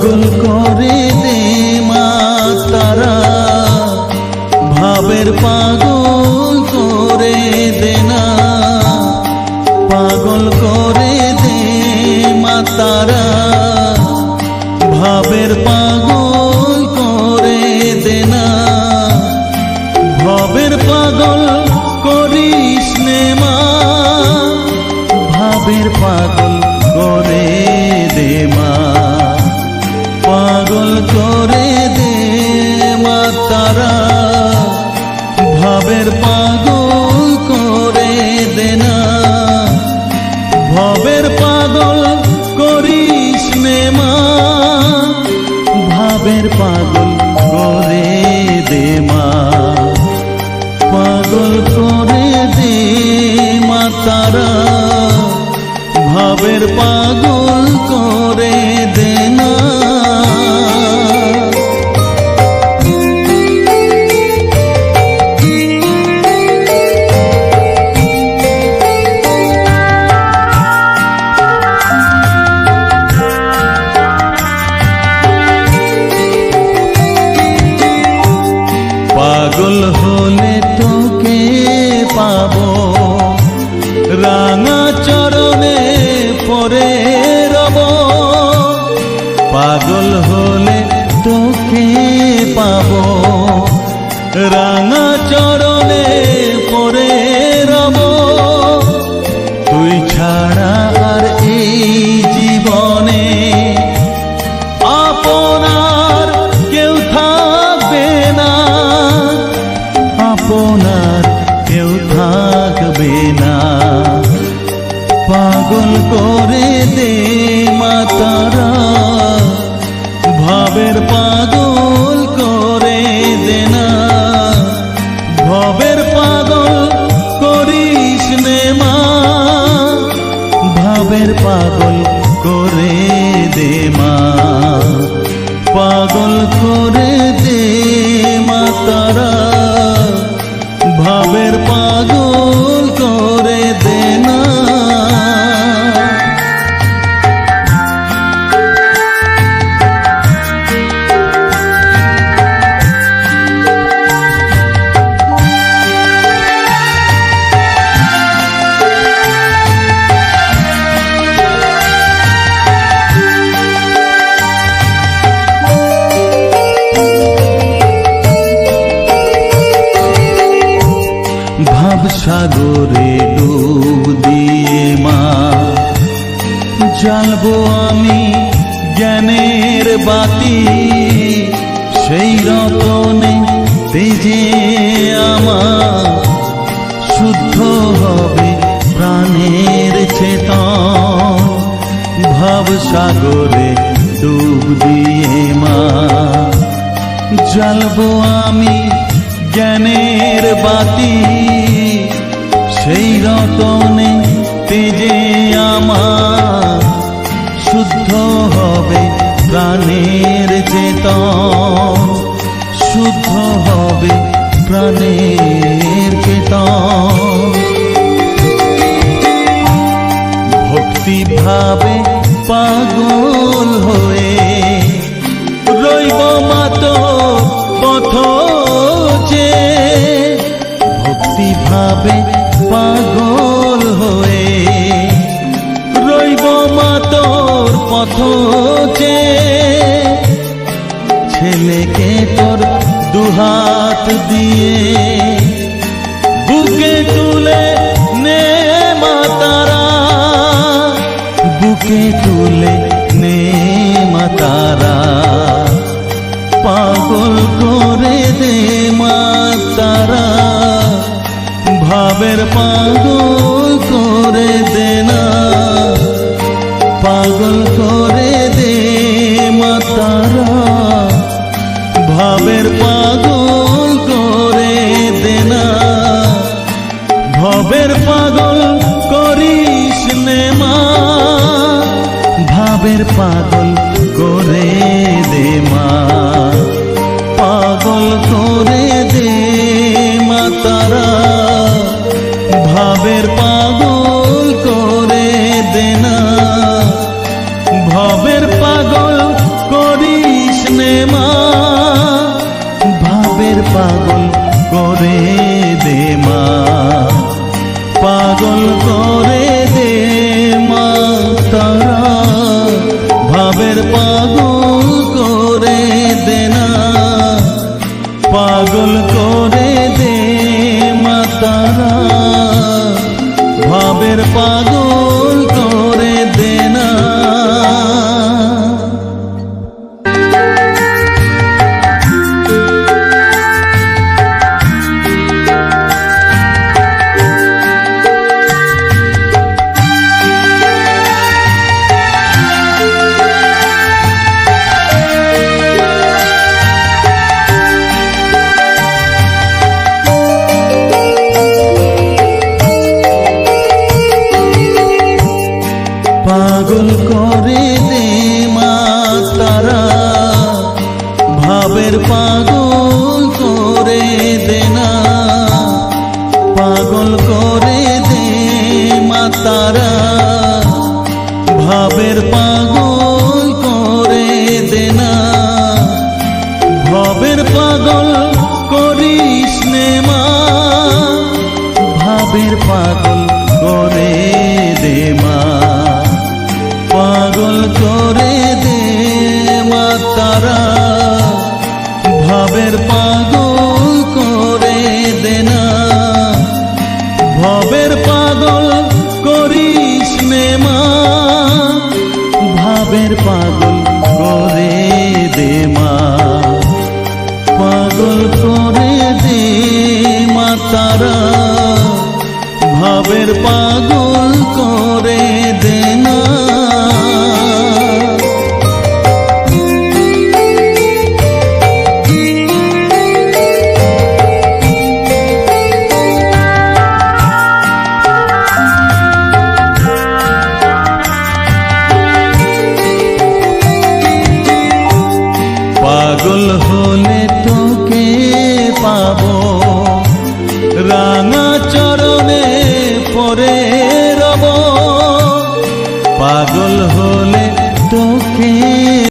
পাগল করে দে মা তারা, ভাবের পাগল করে দে না, পাগল করে দে মা তারা, ভাবের পাগল করে দে না, ভবের পাগল করিস নে মা, ভাবের পাগল করে দে মা, পাগল করে দে মা তারা, ভাবের পাগল করে দে না, ভবের পাগল করিস নে মা, ভাবের পাগল করে দে মা, পাগল করে দে মা তারা, ভাবের পাগল করে দে না। পাগল হলে তোকে পাবো, রাঙা চরণে পরে রব, পাগল হলে তোকে পাবো, রাঙা চরণে পরে রব, তুই ছাড়া আর এই জীবনে আপনার কেউ থাকবে না, আপনার কেউ থাকবে না, পাগল করে দে মা তারা, ভাবের পাগল করে দে না, ভবের পাগল করিস নে মা, ভাবের পাগল করে দে মা, পাগল করে দে মা তারা, ভাবের পাগল করে দে না। ভাব সাগরে ডুব দিয়ে মা, জ্বালবো আমি জ্ঞানের বাতি, সেই রতনে তেজে আমার শুদ্ধ হবে প্রাণের চেতন, ভাব সাগরে ডুব দিয়ে মা, জ্বালবো আমি জ্ঞানের বাতি, সেই রতনে তেজে আমার শুদ্ধ হবে প্রাণের চেতন, শুদ্ধ হবে প্রাণের চেতন, ভক্তি ভাবে পাগল হয়ে রইব মাতো পথ যে, ভক্তি ভাবে পাগল হয়ে রইব মা তোর পথ যে, ছেলেকে তোর দুহাত দিয়ে বুকে তুলে নে মা তারা, বুকে তুলে নে মা তারা, পাগল করে দে মা তারা, ভাবের পাগল করে দে না, পাগল করে দে মা তারা, ভাবের পাগল করে দে না, ভবের পাগল করিস নে মা, ভাবের পাগল করে দে মা, পাগল করে দে মা তারা, ভাবের পাগল করে দে না, ভবের পাগল করে পাগল করে দে মা, পাগল করে দে মা তারা, ভাবের পাগল করে দে না, পাগল করে দে মা তারা, ভাবের পাগল করে দে না। পাগল করে দে মা তারা, ভাবের পাগল করে দে না, পাগল করে দে মা তারা, ভাবের পাগল করে দে না, ভাবের পাগল করিস নে মা, ভাবের পাগল করে দে মা, পাগল করে দে মা তারা, ভাবের পাগল করে দে না, ভাবের পাগল করিস নে মা, ভাবের পাগল করে দে মা, পাগল করে দে মা তারা, ভাবের পাগল করে দে না। পাগল হলে তোকে পাবো, রাঙা চরণে পরে রব, পাগল হলে